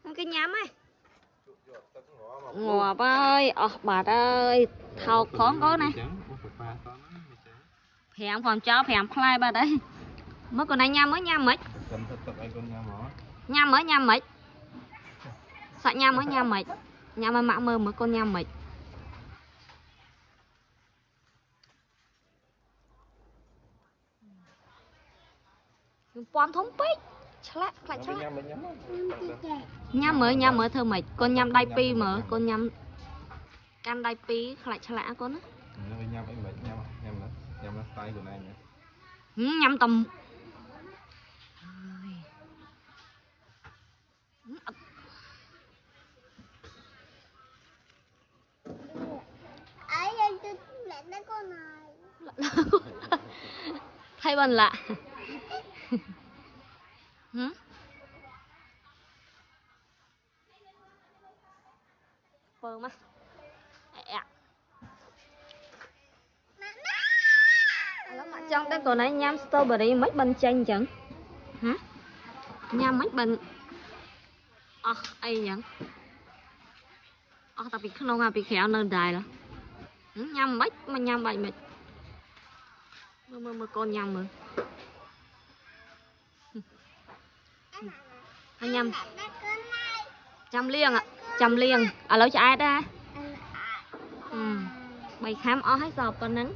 cái nhám ấy ngọt ơi bà ơi thao khó có này phèm còn cho phèm khai bà đấy mới còn này nhám mới nhám mít nhám mít sợ nhám mới nhám mít nhám mà mạ mơ mới con nhám mít pon thống pít lại nhám mới thơ mịch con nhám đai pi mở con nhám can đai pi lại chả con á nhám tầm thay bần lạ mà trong đây còn này nhám strawberry mấy bên chanh chẳng hả nhám mấy bên ai chẳng tapi không ai bị khéo nơi đài là nhám mấy mà nhám vậy mệt mơ con nhám mà nhám trăm liêng ở lối cho ai đó bay khám hết sọp con nắng